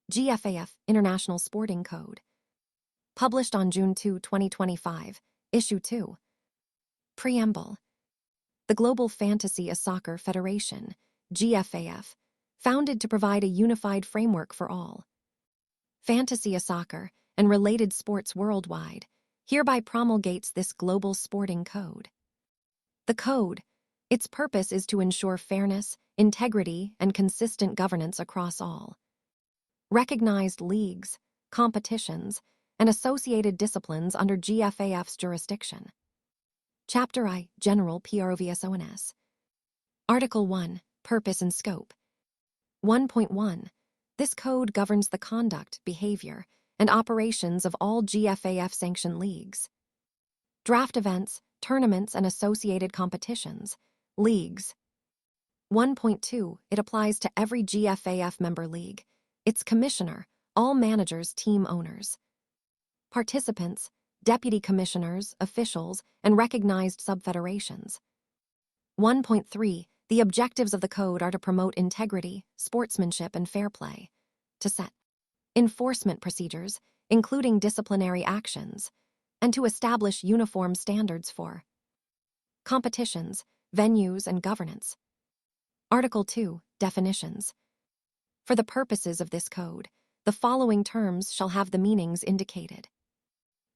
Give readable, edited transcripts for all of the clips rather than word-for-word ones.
GFAF International Sporting Code. Published on June 2, 2025, Issue 2. Preamble. The Global Fantasy Soccer Federation, GFAF, founded to provide a unified framework for all fantasy soccer and related sports worldwide, hereby promulgates this global sporting code. The code, its purpose is to ensure fairness, integrity, and consistent governance across all recognized leagues, competitions, and associated disciplines under GFAF's jurisdiction. Chapter I, General PROVSONS. Article 1, Purpose and Scope. 1.1. This code governs the conduct, behavior, and operations of all GFAF-sanctioned leagues, draft events, tournaments, and associated competitions, leagues. 1.2. It applies to every GFAF member league, its commissioner, all managers, team owners, participants, deputy commissioners, officials, and recognized subfederations. 1.3. The objectives of the code are to promote integrity, sportsmanship, and fair play, to set enforcement procedures, including disciplinary actions, and to establish uniform standards for competitions, venues, and governance. Article 2, Definitions. For the purposes of this code, the following terms shall have the meanings indicated.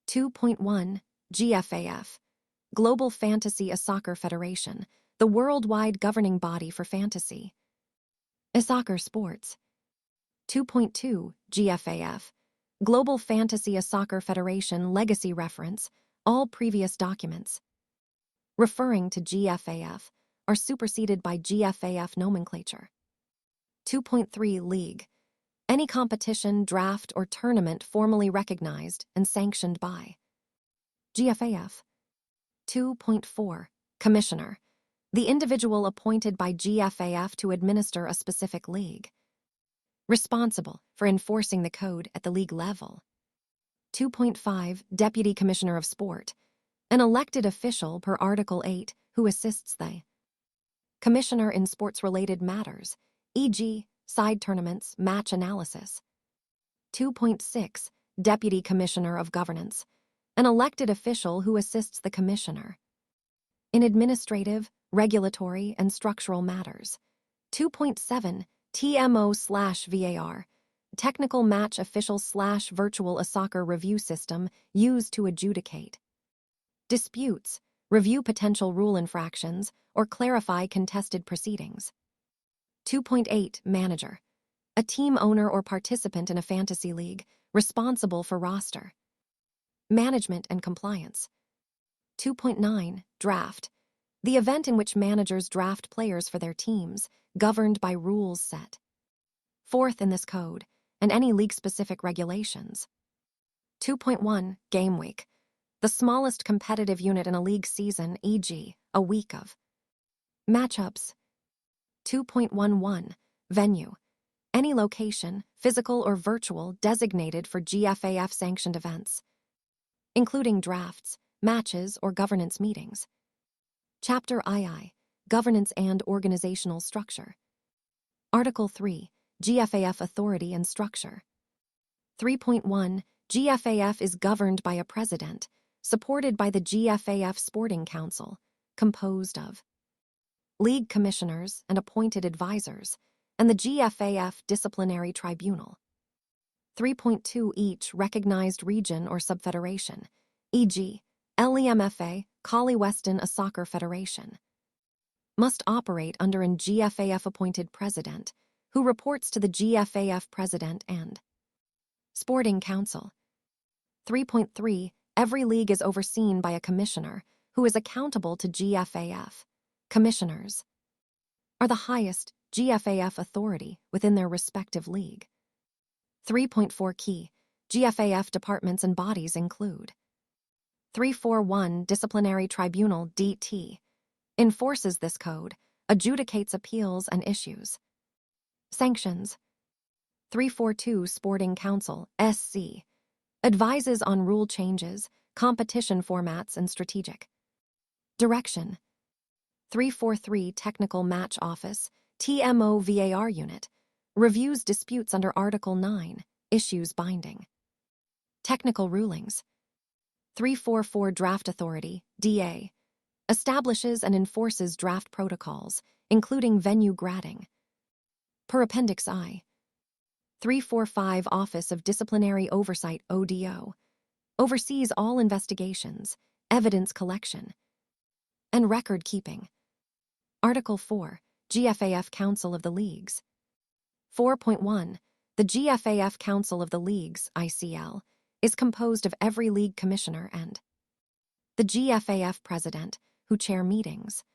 2.1. GFAF, Global Fantasy Soccer Federation, the worldwide governing body for fantasy soccer sports. 2.2. GFAF, Global Fantasy Soccer Federation Legacy Reference, all previous documents referring to GFAF are superseded by GFAF nomenclature. 2.3. League, any competition, draft, or tournament formally recognized and sanctioned by GFAF. 2.4. Commissioner, the individual appointed by GFAF to administer a specific league, responsible for enforcing the code at the league level. 2.5. Deputy Commissioner of Sport, an elected official per Article 8 who assists the Commissioner in sports-related matters, e.g., side tournaments, match analysis. 2.6. Deputy Commissioner of Governance, an elected official who assists the Commissioner in administrative, regulatory, and structural matters. 2.7. TMO/VAR, Technical Match Official/Virtual Soccer Review System used to adjudicate disputes, review potential rule infractions, or clarify contested proceedings. 2.8. Manager, a team owner or participant in a fantasy league responsible for roster management and compliance. 2.9. Draft, the event in which managers draft players for their teams, governed by rules set forth in this code and any league-specific regulations. 2.1. Game week, the smallest competitive unit in a league season, e.g., a week of matchups. 2.11. Venue, any location, physical or virtual, designated for GFAF-sanctioned events, including drafts, matches, or governance meetings. Chapter II, Governance and Organizational Structure. Article 3, GFAF Authority and Structure. 3.1. GFAF is governed by a president, supported by the GFAF Sporting Council, composed of league commissioners and appointed advisors, and the GFAF Disciplinary Tribunal. 3.2. Each recognized region or subfederation, e.g., LEMFA, Collie Weston, a soccer federation, must operate under an GFAF-appointed president, who reports to the GFAF president and Sporting Council. 3.3. Every league is overseen by a commissioner, who is accountable to GFAF. Commissioners are the highest GFAF authority within their respective league. 3.4. Key GFAF departments and bodies include 341. Disciplinary Tribunal, DT, enforces this code, adjudicates appeals and issues sanctions. 342. Sporting Council, SC, advises on rule changes, competition formats, and strategic direction. 343. Technical Match Office, TMO VAR Unit, Reviews disputes under Article 9, issues binding. Technical rulings. 344 Draft Authority, DA, establishes and enforces draft protocols, including venue grading. Per Appendix I. 345 Office of Disciplinary Oversight, ODO, oversees all investigations, evidence collection, and record keeping. Article 4, GFAF Council of the Leagues. 4.1. The GFAF Council of the Leagues, ICL, is composed of every league commissioner and the GFAF president, who chair meetings.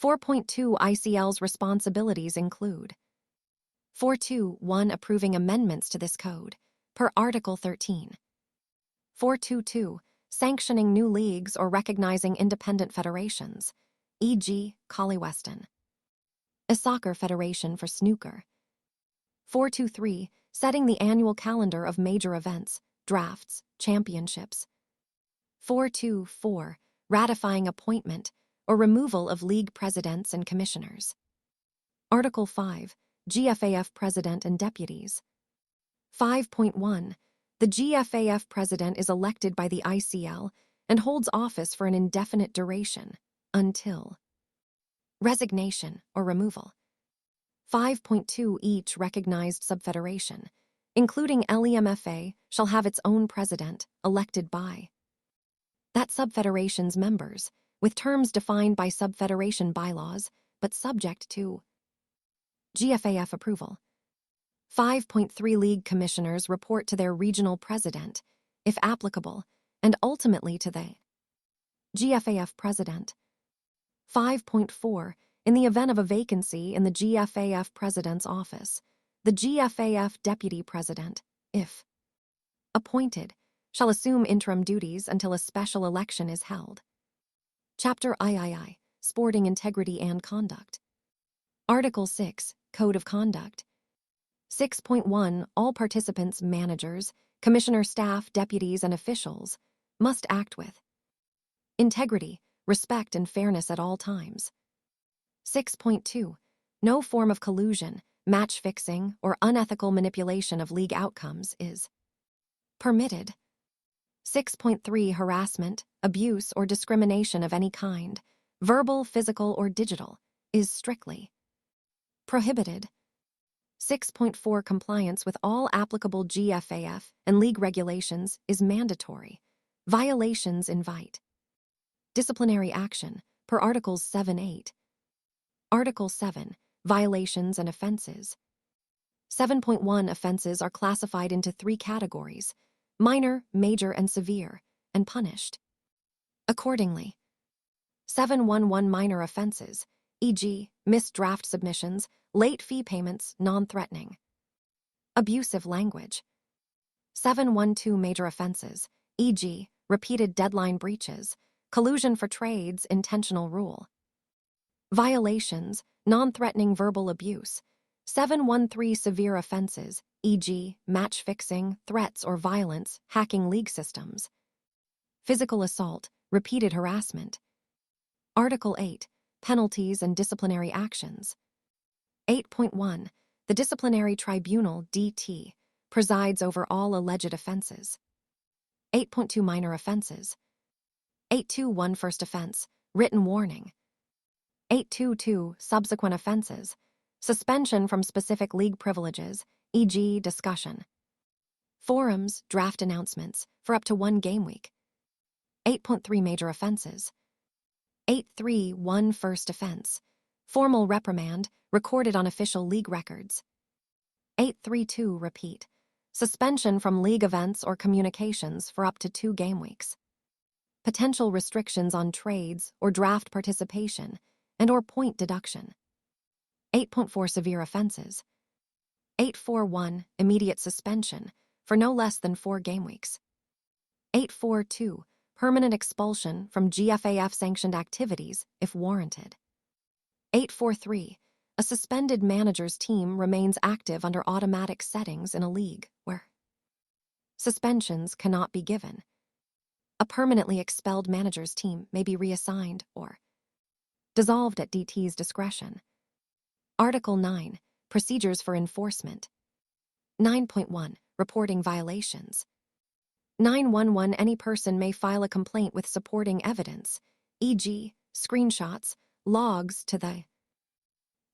4.2. ICL's responsibilities include 4.2.1 approving amendments to this code, per Article 13. 4.2.2 sanctioning new leagues or recognizing independent federations, e.g., Collie Weston. A soccer federation for snooker. 4.2.3 setting the annual calendar of major events, drafts, championships. 4.2.4 ratifying appointment or removal of league presidents and commissioners. Article 5, GFAF President and Deputies. 5.1. The GFAF President is elected by the ICL and holds office for an indefinite duration, until resignation or removal. 5.2. Each recognized subfederation, including LEMFA, shall have its own president, elected by that subfederation's members, with terms defined by subfederation bylaws, but subject to GFAF approval. 5.3. League commissioners report to their regional president, if applicable, and ultimately to the GFAF president. 5.4. In the event of a vacancy in the GFAF president's office, the GFAF deputy president, if appointed, shall assume interim duties until a special election is held. Chapter III, Sporting Integrity and Conduct. Article 6, Code of Conduct. 6.1. All participants, managers, commissioner staff, deputies, and officials must act with integrity, respect, and fairness at all times. 6.2. No form of collusion, match fixing, or unethical manipulation of league outcomes is permitted. 6.3. Harassment, abuse, or discrimination of any kind, verbal, physical, or digital, is strictly prohibited. 6.4. Compliance with all applicable GFAF and league regulations is mandatory. Violations invite disciplinary action, per Articles 7-8. Article 7. Violations and offenses. 7.1. Offenses are classified into 3 categories: minor, major, and severe, and punished accordingly. 7.1.1 Minor offenses, e.g., missed draft submissions, late fee payments, non-threatening, abusive language. 7.1.2 Major offenses, e.g., repeated deadline breaches, collusion for trades, intentional rule violations, non-threatening verbal abuse. 7.1.3 Severe offenses, e.g., match fixing, threats or violence, hacking league systems, physical assault, repeated harassment. Article 8, Penalties and disciplinary actions. 8.1. The Disciplinary Tribunal, DT, presides over all alleged offenses. 8.2 Minor offenses. 8.2.1 First offense, written warning. 8.2.2 Subsequent offenses, suspension from specific league privileges, e.g., discussion, forums, draft announcements, for up to 1 game week. 8.3 Major offenses. 8.3.1 First offense, formal reprimand, recorded on official league records. 8.3.2 Repeat, suspension from league events or communications for up to 2 game weeks. Potential restrictions on trades or draft participation and or point deduction. 8.4 Severe offenses. 8.4.1 Immediate suspension for no less than 4 game weeks. 8.4.2 Permanent expulsion from GFAF-sanctioned activities if warranted. 8.4.3 A suspended manager's team remains active under automatic settings in a league where suspensions cannot be given. A permanently expelled manager's team may be reassigned or dissolved at DT's discretion. Article 9, Procedures for enforcement. 9.1. Reporting violations. 911. Any person may file a complaint with supporting evidence, e.g., screenshots, logs, to the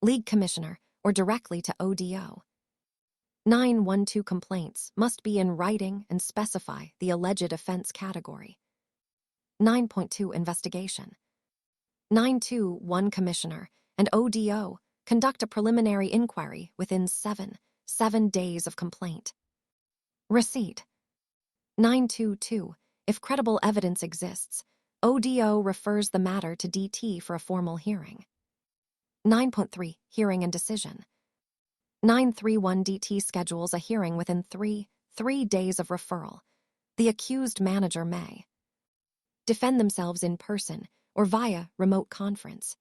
League Commissioner or directly to ODO. 912 complaints must be in writing and specify the alleged offense category. 9.2 Investigation. 921 Commissioner and ODO conduct a preliminary inquiry within 7 days of complaint. Receipt. 922 If credible evidence exists, ODO refers the matter to DT for a formal hearing. 9.3 Hearing and decision. 931 DT schedules a hearing within 3 days of referral. The accused manager may defend themselves in person or via remote conference.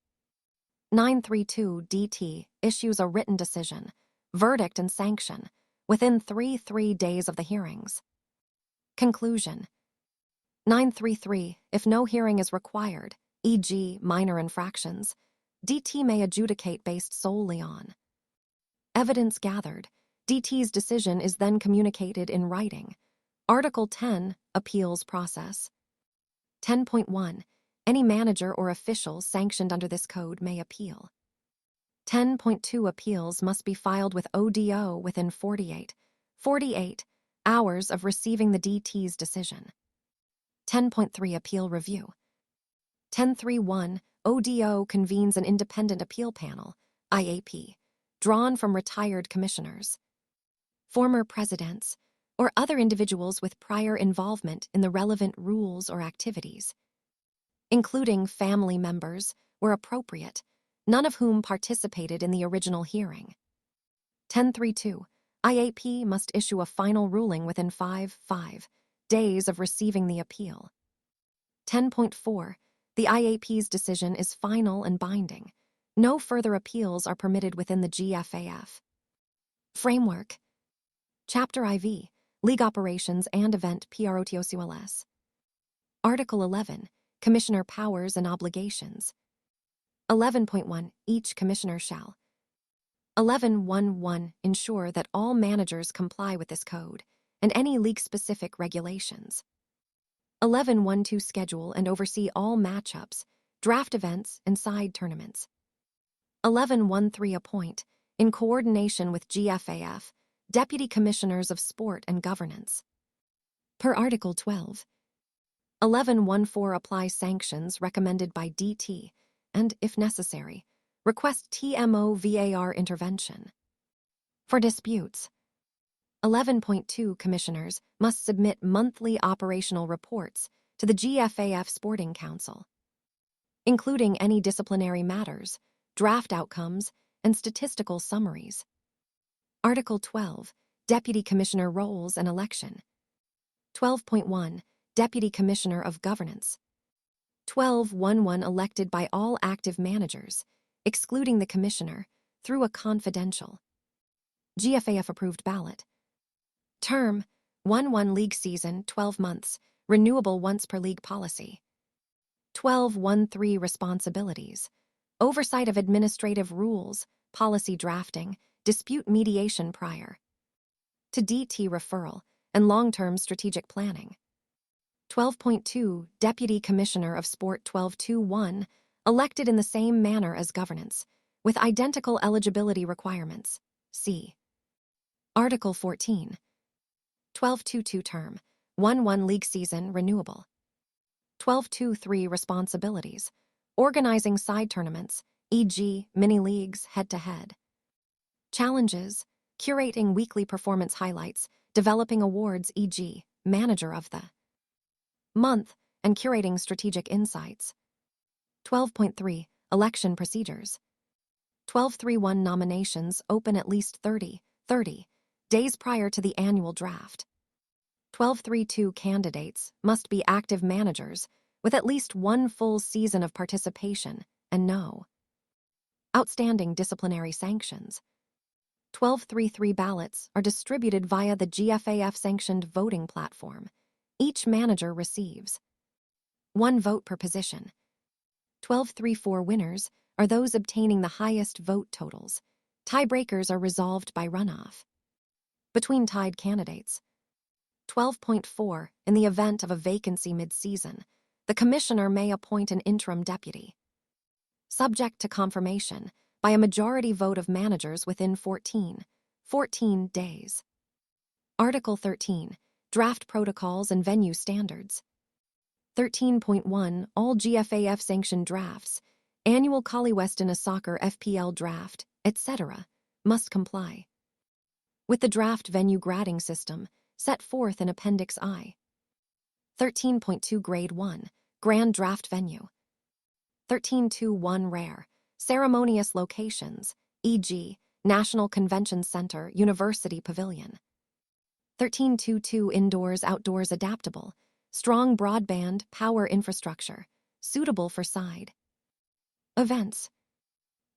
932 DT issues a written decision, verdict and sanction within 3 days of the hearings. Conclusion. 933 If no hearing is required, e.g., minor infractions, DT may adjudicate based solely on evidence gathered. DT's decision is then communicated in writing. Article 10 Appeals process. 10.1 Any manager or official sanctioned under this code may appeal. 10.2 Appeals must be filed with ODO within 48 hours of receiving the DT's decision. 10.3 Appeal review. 10.3.1 ODO convenes an independent appeal panel, IAP, drawn from retired commissioners, former presidents, or other individuals with prior involvement in the relevant rules or activities, including family members, where appropriate, none of whom participated in the original hearing. 10.3.2 IAP must issue a final ruling within 5 days of receiving the appeal. 10.4 The IAP's decision is final and binding. No further appeals are permitted within the GFAF. Framework. Chapter IV, League Operations and Event PROTOCOLS. Article 11, Commissioner Powers and Obligations. 11.1 Each commissioner shall. 11.1.1 Ensure that all managers comply with this code and any league-specific regulations. 11.1.2 Schedule and oversee all matchups, draft events, and side tournaments. 11.1.3 Appoint, in coordination with GFAF, Deputy Commissioners of Sport and Governance. Per Article 12. 11.1.4 Apply sanctions recommended by DT and, if necessary, request TMO/VAR intervention. For disputes. 11.2 Commissioners must submit monthly operational reports to the GFAF Sporting Council, including any disciplinary matters, draft outcomes, and statistical summaries. Article 12, Deputy Commissioner Roles and Election. 12.1, Deputy Commissioner of Governance. 12.1.1 Elected by all active managers, excluding the Commissioner, through a confidential GFAF-approved ballot. Term, 1 league season, 12 months, renewable once per league policy. 12.1.3 Responsibilities. Oversight of administrative rules, policy drafting, dispute mediation prior to DT referral, and long-term strategic planning. 12.2 Deputy Commissioner of Sport. 12.2.1 Elected in the same manner as governance, with identical eligibility requirements. See Article 14. 12.2.2 Term, 1 league season, renewable. 12.2.3 Responsibilities. Organizing side tournaments, e.g., mini-leagues, head-to-head. Challenges, curating weekly performance highlights, developing awards, e.g., Manager of the Month, and curating strategic insights. 12.3 Election procedures. 12.3.1 Nominations open at least 30 days prior to the annual draft. 12.3.2 Candidates must be active managers with at least 1 full season of participation and no outstanding disciplinary sanctions. 12.3.3 Ballots are distributed via the GFAF-sanctioned voting platform. Each manager receives 1 vote per position. 12.3.4 Winners are those obtaining the highest vote totals. Tiebreakers are resolved by runoff. Between tied candidates. 12.4. In the event of a vacancy mid-season, the commissioner may appoint an interim deputy, subject to confirmation by a majority vote of managers within 14 days. Article 13. Draft protocols and venue standards. 13.1. All GFAF sanctioned drafts, annual Western Soccer FPL draft, etc., must comply with the draft venue grading system set forth in Appendix I. 13.2. Grade 1. Grand draft venue. 13.2.1. Rare, ceremonious locations, e.g., National Convention Center, University Pavilion. 13.2.2. Indoors, outdoors adaptable, strong broadband, power infrastructure, suitable for side events.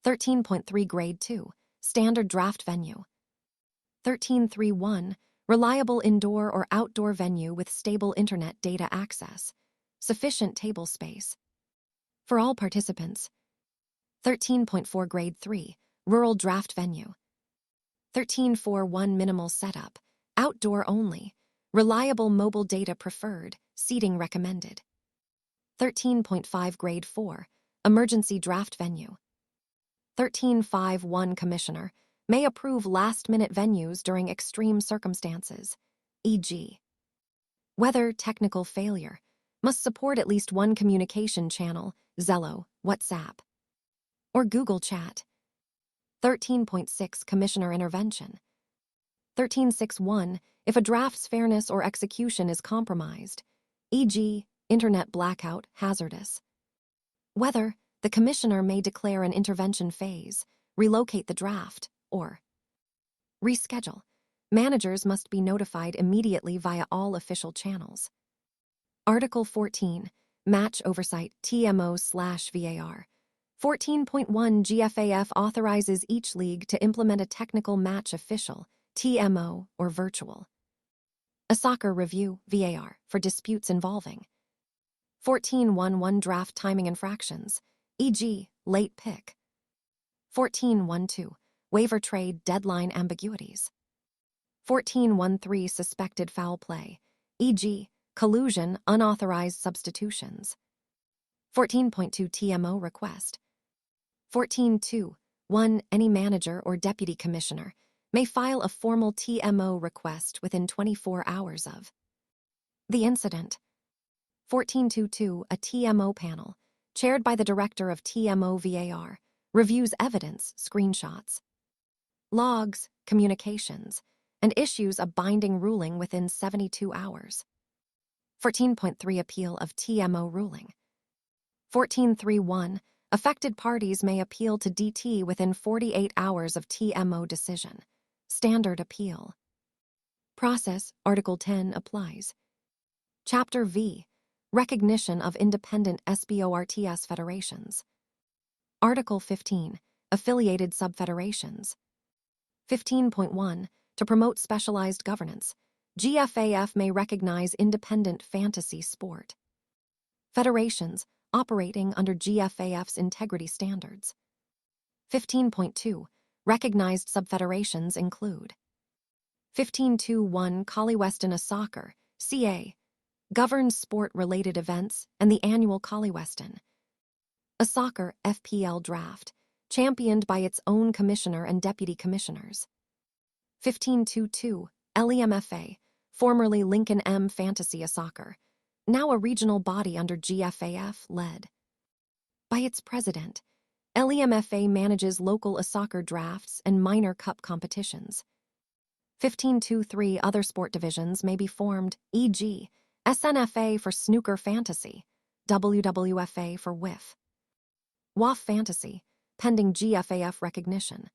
13.3. Grade 2. Standard draft venue. 13.3.1. Reliable indoor or outdoor venue with stable internet data access, sufficient table space for all participants. 13.4. Grade 3. Rural draft venue. 13.4.1. Minimal setup, outdoor only, reliable mobile data preferred, seating recommended. 13.5. Grade 4. Emergency draft venue. 13.5.1. Commissioner may approve last-minute venues during extreme circumstances, e.g., weather technical failure, must support at least one communication channel, Zello, WhatsApp, or Google Chat. 13.6. Commissioner intervention. 13.6.1. If a draft's fairness or execution is compromised, e.g., internet blackout, hazardous weather, the commissioner may declare an intervention phase, relocate the draft, or reschedule. Managers must be notified immediately via all official channels. Article 14. Match oversight, TMO/VAR. 14.1. GFAF authorizes each league to implement a technical match official, TMO, or virtual a soccer review, VAR, for disputes involving 14.1.1. Draft timing infractions, e.g., late pick. 14.1.2. Waiver trade deadline ambiguities. 14.1.3. Suspected foul play, e.g., collusion, unauthorized substitutions. 14.2. TMO request. 14.2.1. Any manager or deputy commissioner may file a formal TMO request within 24 hours of the incident. 14.2.2. A TMO panel, chaired by the director of TMO VAR, reviews evidence, screenshots, logs, communications, and issues a binding ruling within 72 hours. 14.3. Appeal of TMO ruling. 14.3.1. Affected parties may appeal to DT within 48 hours of TMO decision. Standard appeal process. Article 10 applies. Chapter V. Recognition of independent SPORTS federations. Article 15. Affiliated subfederations. 15.1. To promote specialized governance, GFAF may recognize independent fantasy sport federations operating under GFAF's integrity standards. 15.2. Recognized subfederations include 15.2.1. Western Soccer, CA, governs sport-related events and the annual Western a soccer FPL draft, championed by its own commissioner and deputy commissioners. 15.2.2. LEMFA, formerly Lincoln M Fantasy a Soccer, now a regional body under GFAF, led by its president. LEMFA manages local soccer drafts and minor cup competitions. 15.2.3. Other sport divisions may be formed, e.g., SNFA for snooker fantasy, WWFA for WAF fantasy, pending GFAF recognition.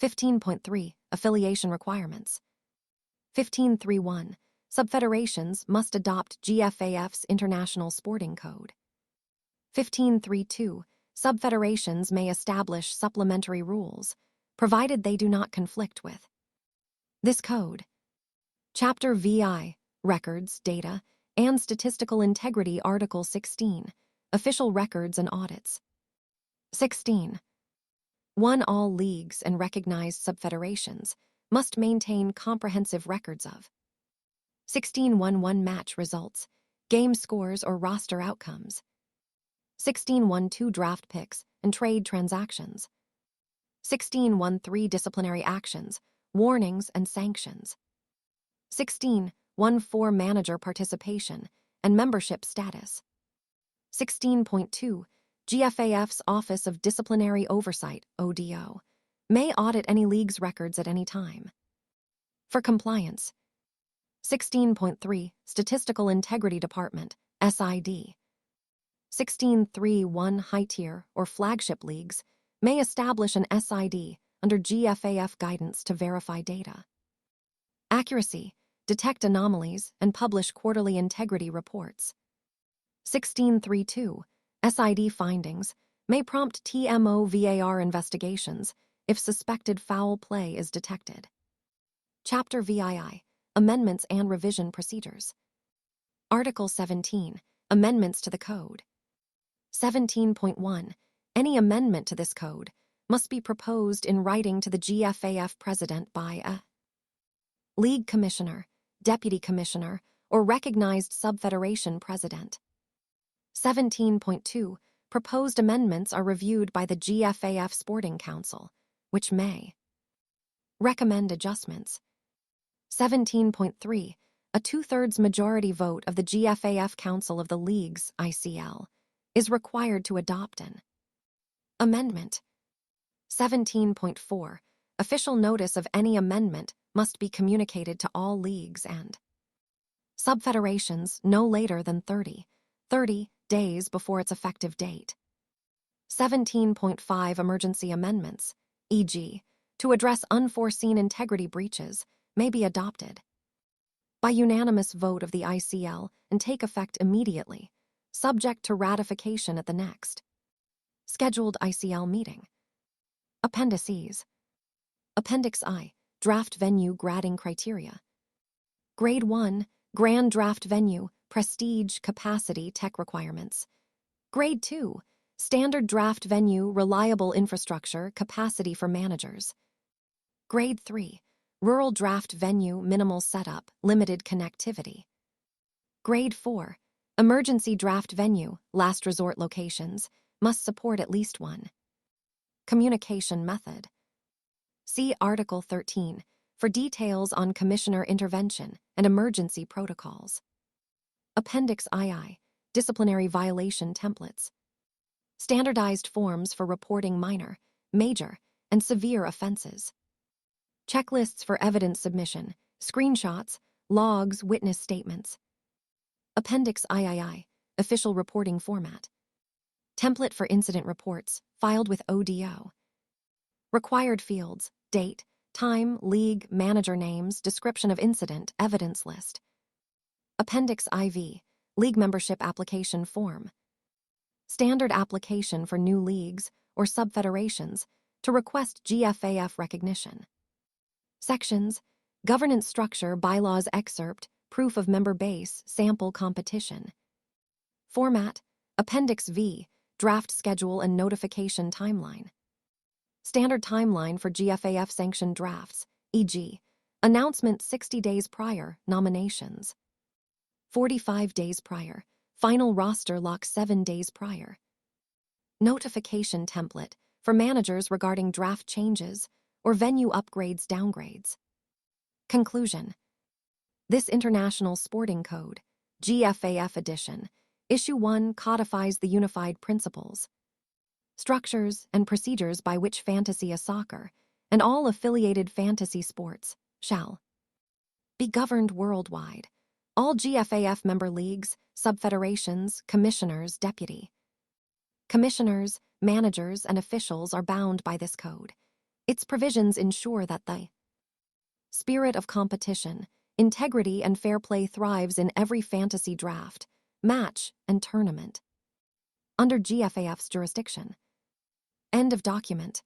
15.3. Affiliation requirements. 15.3.1. Subfederations must adopt GFAF's International Sporting Code. 15.3.2. Subfederations may establish supplementary rules, provided they do not conflict with this code. Chapter VI. Records, Data, and Statistical Integrity. Article 16. Official records and audits. 16. 1. All leagues and recognized subfederations must maintain comprehensive records of 16-1-1 match results, game scores or roster outcomes, 16-1-2 draft picks and trade transactions, 16-1-3 disciplinary actions, warnings and sanctions, 16-1-4 manager participation and membership status, 16.2 GFAF's Office of Disciplinary Oversight, ODO, may audit any league's records at any time. For compliance, 16.3 Statistical Integrity Department, SID. 16.3.1 high-tier or flagship leagues may establish an SID under GFAF guidance to verify data. Accuracy, detect anomalies, and publish quarterly integrity reports. 16.3.2 SID findings may prompt TMO VAR investigations if suspected foul play is detected. Chapter VII, Amendments and Revision Procedures. Article 17, Amendments to the Code. 17.1 Any amendment to this code must be proposed in writing to the GFAF president by a league commissioner, deputy commissioner, or recognized subfederation president. 17.2 Proposed amendments are reviewed by the GFAF Sporting Council, which may recommend adjustments. 17.3 A two-thirds majority vote of the GFAF Council of the Leagues, ICL, is required to adopt an amendment. 17.4 Official notice of any amendment must be communicated to all leagues and subfederations no later than 30 days before its effective date. 17.5 Emergency amendments, e.g., to address unforeseen integrity breaches, may be adopted by unanimous vote of the ICL and take effect immediately, subject to ratification at the next scheduled ICL meeting. Appendices. Appendix I, Draft Venue Grading Criteria. Grade 1, Grand Draft Venue, Prestige, Capacity, Tech Requirements. Grade 2, Standard Draft Venue, Reliable Infrastructure, Capacity for Managers. Grade 3, Rural Draft Venue, Minimal Setup, Limited Connectivity. Grade 4, Emergency Draft Venue, Last Resort Locations, must support at least one communication method. See Article 13 for details on commissioner intervention and emergency protocols. Appendix II, Disciplinary Violation Templates. Standardized forms for reporting minor, major, and severe offenses. Checklists for evidence submission, screenshots, logs, witness statements. Appendix III, Official Reporting Format. Template for incident reports, filed with ODO. Required fields, date, time, league, manager names, description of incident, evidence list. Appendix IV, League Membership Application Form. Standard application for new leagues or subfederations to request GFAF recognition. Sections, Governance Structure, Bylaws Excerpt, Proof of Member Base, Sample Competition. Format, Appendix V, Draft Schedule and Notification Timeline. Standard timeline for GFAF sanctioned drafts, e.g., announcement 60 days prior, nominations 45 days prior, final roster lock 7 days prior. Notification template for managers regarding draft changes or venue upgrades, downgrades. Conclusion. This International Sporting Code, GFAF edition, Issue 1 codifies the unified principles, structures, and procedures by which fantasy soccer and all affiliated fantasy sports shall be governed worldwide. All GFAF member leagues, subfederations, commissioners, deputy commissioners, managers, and officials are bound by this code. Its provisions ensure that the spirit of competition, integrity, and fair play thrives in every fantasy draft, match, and tournament under GFAF's jurisdiction. End of document.